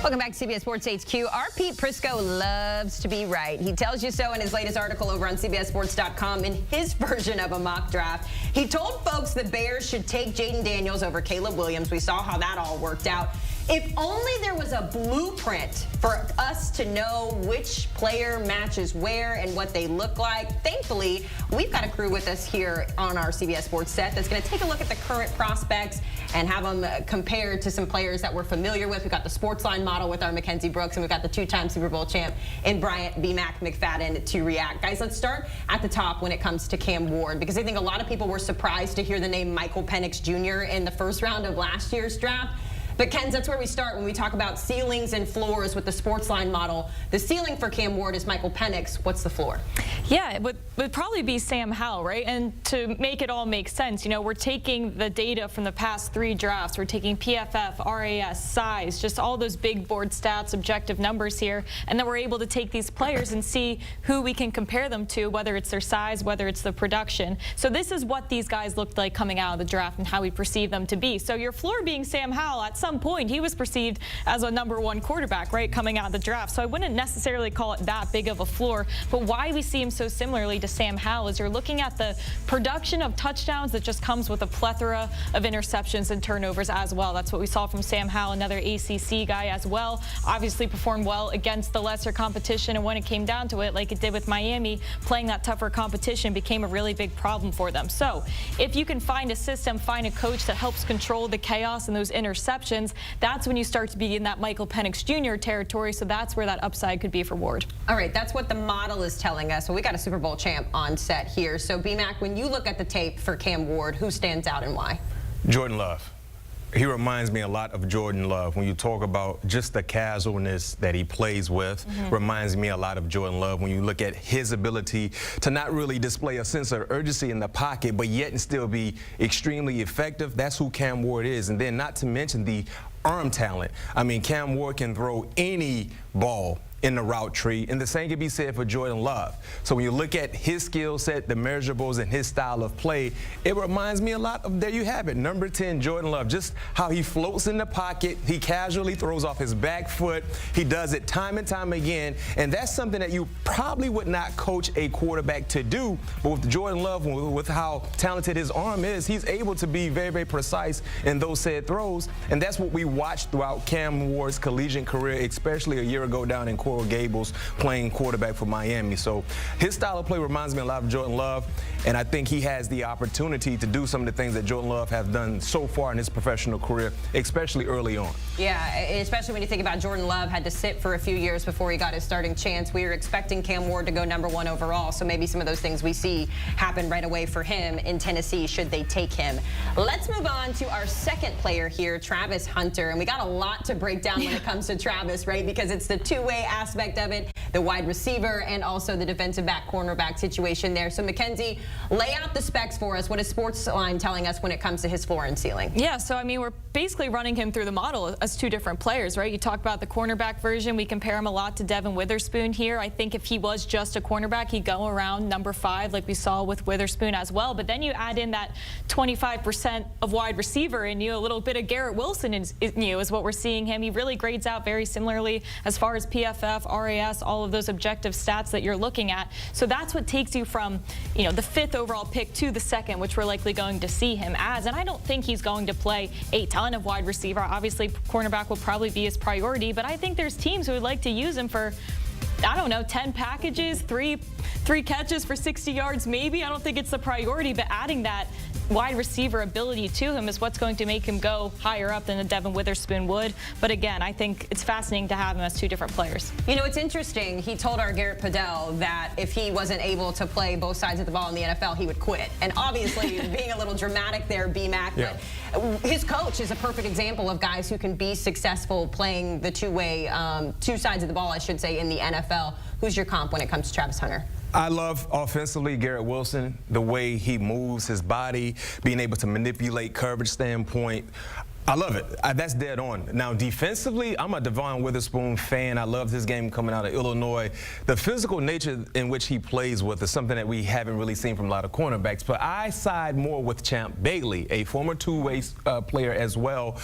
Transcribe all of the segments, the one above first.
Welcome back to CBS Sports HQ. Our Pete Prisco loves to be right. He tells you so in his latest article over on CBSSports.com in his version of a mock draft. He told folks the Bears should take Jaden Daniels over Caleb Williams. We saw how that all worked out. If only there was a blueprint for us to know which player matches where and what they look like. Thankfully, we've got a crew with us here on our CBS Sports set that's going to take a look at the current prospects and have them compared to some players that we're familiar with. We've got the Sportsline model with our Mackenzie Brooks, and we've got the two-time Super Bowl champ in Bryant, McFadden to react. Guys, let's start at the top when it comes to Cam Ward, because I think a lot of people were surprised to hear the name Michael Penix Jr. in the first round of last year's draft. But, Ken, that's where we start when we talk about ceilings and floors with the Sportsline model. The ceiling for Cam Ward is Michael Penix. What's the floor? Yeah, it would probably be Sam Howell, right? And to make it all make sense, you know, we're taking the data from the past 3 drafts. We're taking PFF, RAS, size, just all those big board stats, objective numbers here. And then we're able to take these players and see who we can compare them to, whether it's their size, whether it's the production. So this is what these guys looked like coming out of the draft and how we perceive them to be. So your floor being Sam Howell, at some point he was perceived as a #1 quarterback, right, coming out of the draft. So I wouldn't necessarily call it that big of a floor. But why we see him so similarly to Sam Howell is you're looking at the production of touchdowns that just comes with a plethora of interceptions and turnovers as well. That's what we saw from Sam Howell, another ACC guy as well. Obviously performed well against the lesser competition, and when it came down to it, like it did with Miami, playing that tougher competition became a really big problem for them. So if you can find a system, find a coach that helps control the chaos and those interceptions, that's when you start to be in that Michael Penix Jr. territory. So that's where that upside could be for Ward. All right, that's what the model is telling us. So we got a Super Bowl champ on set here. So B-Mac, when you look at the tape for Cam Ward, who stands out and why? Jordan Love. He reminds me a lot of Jordan Love. When you talk about just the casualness that he plays with, reminds me a lot of Jordan Love. When you look at his ability to not really display a sense of urgency in the pocket, but yet and still be extremely effective, that's who Cam Ward is. And then not to mention the arm talent. I mean, Cam Ward can throw any ball in the route tree, and the same can be said for Jordan Love. So when you look at his skill set, the measurables, and his style of play, it reminds me a lot of, there you have it, number 10, Jordan Love. Just how he floats in the pocket, he casually throws off his back foot, he does it time and time again, and that's something that you probably would not coach a quarterback to do, but with Jordan Love, with how talented his arm is, he's able to be very, very precise in those said throws, and that's what we watched throughout Cam Ward's collegiate career, especially a year ago down in Coral Gables playing quarterback for Miami. So his style of play reminds me a lot of Jordan Love, and I think he has the opportunity to do some of the things that Jordan Love has done so far in his professional career, especially early on. Yeah, especially when you think about Jordan Love had to sit for a few years before he got his starting chance. We were expecting Cam Ward to go #1 overall, so maybe some of those things we see happen right away for him in Tennessee should they take him. Let's move on to our second player here, Travis Hunter, and we got a lot to break down when it comes to Travis, right, because it's the two-way aspect of it, the wide receiver and also the defensive back cornerback situation there. So Mackenzie, lay out the specs for us. What is Sportsline telling us when it comes to his floor and ceiling? Yeah, so I mean, we're basically running him through the model as 2 different players, right? You talk about the cornerback version. We compare him a lot to Devin Witherspoon here. I think if he was just a cornerback, he'd go around #5 like we saw with Witherspoon as well. But then you add in that 25% of wide receiver and a little bit of Garrett Wilson is what we're seeing him. He really grades out very similarly as far as PFF, RAS, all of those objective stats that you're looking at. So that's what takes you from, the 5th overall pick to the 2nd, which we're likely going to see him as. And I don't think he's going to play a ton of wide receiver. Obviously, cornerback will probably be his priority, but I think there's teams who would like to use him for, I don't know, 10 packages, three catches for 60 yards maybe. I don't think it's the priority, but adding that wide receiver ability to him is what's going to make him go higher up than a Devin Witherspoon would. But again, I think it's fascinating to have him as 2 different players. You know, it's interesting. He told our Garrett Padell that if he wasn't able to play both sides of the ball in the NFL, he would quit. And obviously, being a little dramatic there, B-Mac, yeah. But his coach is a perfect example of guys who can be successful playing the two-way, 2 sides of the ball, I should say, in the NFL. Who's your comp when it comes to Travis Hunter? I love offensively Garrett Wilson, the way he moves his body, being able to manipulate coverage standpoint. I love it. That's dead on. Now, defensively, I'm a Devon Witherspoon fan. I love his game coming out of Illinois. The physical nature in which he plays with is something that we haven't really seen from a lot of cornerbacks. But I side more with Champ Bailey, a former two-way player as well.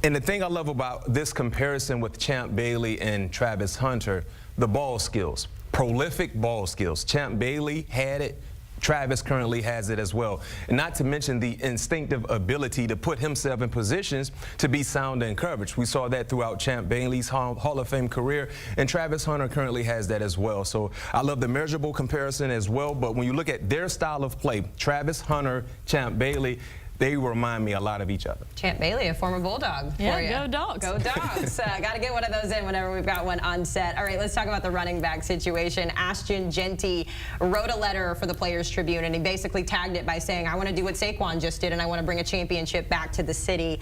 And the thing I love about this comparison with Champ Bailey and Travis Hunter, the ball skills, prolific ball skills. Champ Bailey had it. Travis currently has it as well. And not to mention the instinctive ability to put himself in positions to be sound and coverage. We saw that throughout Champ Bailey's Hall of Fame career, and Travis Hunter currently has that as well. So I love the measurable comparison as well, but when you look at their style of play, Travis Hunter, Champ Bailey, they remind me a lot of each other. Champ Bailey, a former Bulldog for you. Go Dogs. Go Dogs. Got to get one of those in whenever we've got one on set. All right, let's talk about the running back situation. Ashton Jeanty wrote a letter for the Players Tribune, and he basically tagged it by saying, I want to do what Saquon just did, and I want to bring a championship back to the city.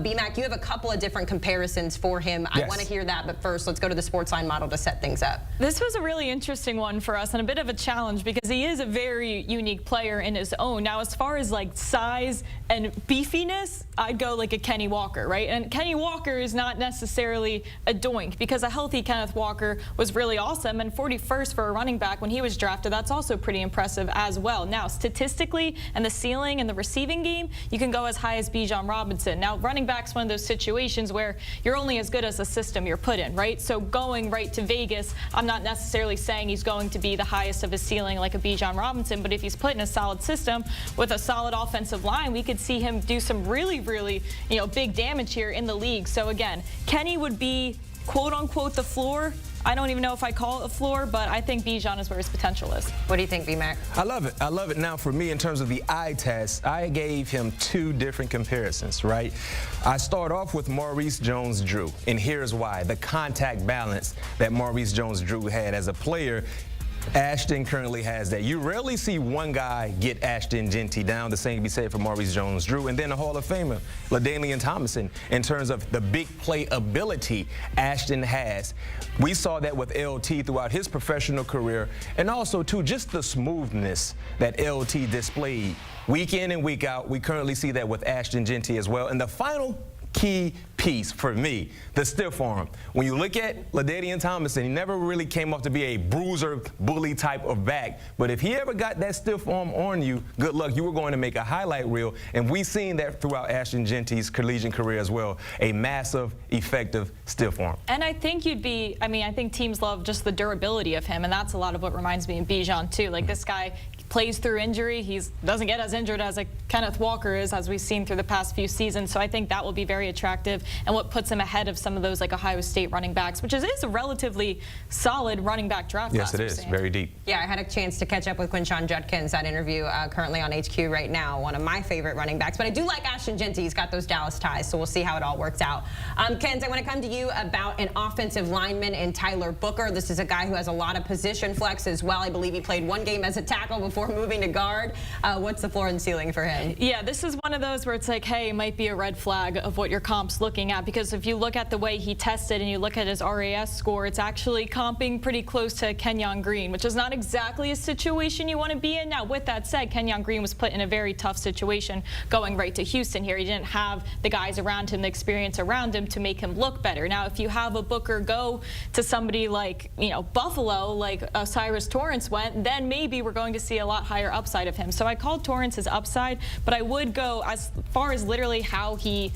B-Mac, you have a couple of different comparisons for him. Yes. I want to hear that, but first, let's go to the Sportsline model to set things up. This was a really interesting one for us and a bit of a challenge because he is a very unique player in his own. Now, as far as like size and beefiness, I'd go like a Kenny Walker, right? And Kenny Walker is not necessarily a doink because a healthy Kenneth Walker was really awesome, and 41st for a running back when he was drafted, that's also pretty impressive as well. Now, statistically and the ceiling and the receiving game, you can go as high as Bijan Robinson. Now, running back's one of those situations where you're only as good as the system you're put in, right? So going right to Vegas, I'm not necessarily saying he's going to be the highest of his ceiling like a Bijan Robinson, but if he's put in a solid system with a solid offensive line, we could see him do some really, big damage here in the league. So again, Kenny would be quote unquote the floor. I don't even know if I call it a floor, but I think Bijan is where his potential is. What do you think, B-Mac? I love it. I love it. Now, for me, in terms of the eye test, I gave him two different comparisons, right? I start off with Maurice Jones-Drew, and here's why. The contact balance that Maurice Jones-Drew had as a player, Ashton currently has that. You rarely see one guy get Ashton Jeanty down. The same can be said for Maurice Jones-Drew. And then the Hall of Famer, LaDainian Tomlinson, in terms of the big play ability Ashton has. We saw that with LT throughout his professional career, and also, too, just the smoothness that LT displayed week in and week out. We currently see that with Ashton Jeanty as well. And the final key piece for me, the stiff arm. When you look at LaDainian Tomlinson, he never really came off to be a bruiser, bully type of back. But if he ever got that stiff arm on you, good luck. You were going to make a highlight reel. And we've seen that throughout Ashton Jeanty's collegiate career as well. A massive, effective stiff arm. And I think I think teams love just the durability of him. And that's a lot of what reminds me of Bijan, too. Like, this guy plays through injury. He doesn't get as injured as a Kenneth Walker is, as we've seen through the past few seasons. So I think that will be very attractive and what puts him ahead of some of those like Ohio State running backs, which is a relatively solid running back draft class. Yes, it is. Very deep. Yeah, I had a chance to catch up with Quinshon Judkins, that interview currently on HQ right now, one of my favorite running backs. But I do like Ashton Jeanty. He's got those Dallas ties, so we'll see how it all works out. Kenz, I want to come to you about an offensive lineman in Tyler Booker. This is a guy who has a lot of position flex as well. I believe he played one game as a tackle before moving to guard. What's the floor and ceiling for him? Yeah, this is one of those where it's like, hey, it might be a red flag of what your comp's looking at, because if you look at the way he tested and you look at his RAS score, it's actually comping pretty close to Kenyon Green, which is not exactly a situation you want to be in. Now, with that said, Kenyon Green was put in a very tough situation going right to Houston here. He didn't have the guys around him, the experience around him to make him look better. Now, if you have a Booker go to somebody like, Buffalo, like Cyrus Torrence went, then maybe we're going to see a lot higher upside of him. So I called Torrence his upside, but I would go as far as literally how he,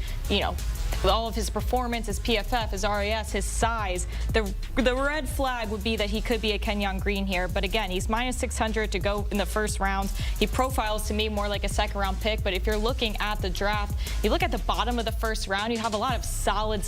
all of his performance, his PFF, his RAS, his size. The red flag would be that he could be a Kenyon Green here. But again, he's minus 600 to go in the first round. He profiles to me more like a second-round pick. But if you're looking at the draft, you look at the bottom of the first round, you have a lot of solid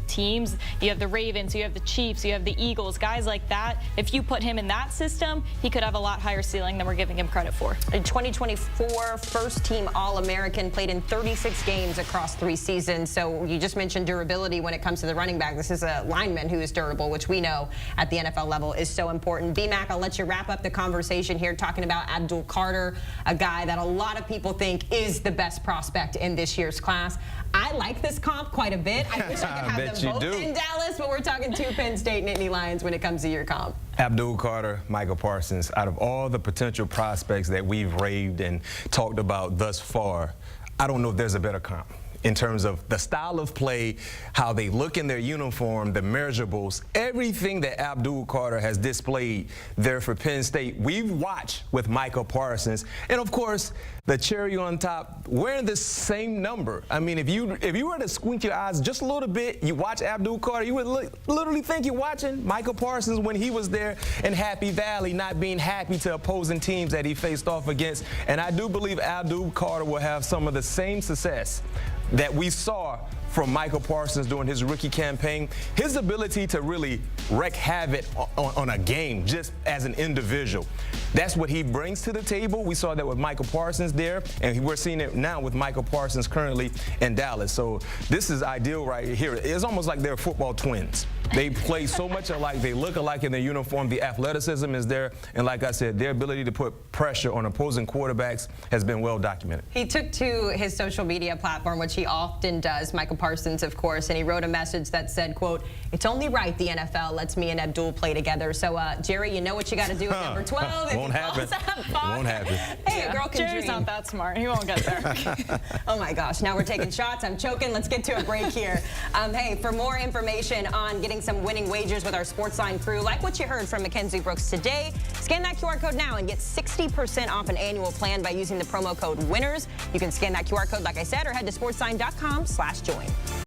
teams. You have the Ravens, you have the Chiefs, you have the Eagles, guys like that. If you put him in that system, he could have a lot higher ceiling than we're giving him credit for. In 2024, first-team All-American, played in 36 games across 3 seasons. So you just mentioned durability when it comes to the running back. This is a lineman who is durable, which we know at the NFL level is so important. B-Mac, I'll let you wrap up the conversation here talking about Abdul Carter, a guy that a lot of people think is the best prospect in this year's class. I like this comp quite a bit. I wish I could have them both in Dallas, but we're talking 2 Penn State Nittany Lions when it comes to your comp. Abdul Carter, Michael Parsons, out of all the potential prospects that we've raved and talked about thus far, I don't know if there's a better comp. in terms of the style of play, how they look in their uniform, the measurables, everything that Abdul Carter has displayed there for Penn State. We've watched with Micah Parsons, and of course, the cherry on top, wearing the same number. I mean, if you were to squint your eyes just a little bit, you watch Abdul Carter, you would literally think you're watching Micah Parsons when he was there in Happy Valley, not being happy to opposing teams that he faced off against. And I do believe Abdul Carter will have some of the same success that we saw from Micah Parsons during his rookie campaign. His ability to really wreak havoc on a game just as an individual. That's what he brings to the table. We saw that with Micah Parsons there, and we're seeing it now with Micah Parsons currently in Dallas. So this is ideal right here. It's almost like they're football twins. They play so much alike. They look alike in their uniform. The athleticism is there. And like I said, their ability to put pressure on opposing quarterbacks has been well documented. He took to his social media platform, which he often does, Micah Parsons, of course, and he wrote a message that said, quote, "It's only right the NFL lets me and Abdul play together." So, Jerry, you know what you got to do at number 12. Won't happen. Won't happen. Hey, a girl can Jerry's dream. not that smart. He won't get there. Oh, my gosh. Now we're taking shots. I'm choking. Let's get to a break here. Hey, for more information on getting some winning wagers with our Sportsline crew, like what you heard from Mackenzie Brooks today, scan that QR code now and get 60% off an annual plan by using the promo code WINNERS. You can scan that QR code, like I said, or head to sportsline.com/join.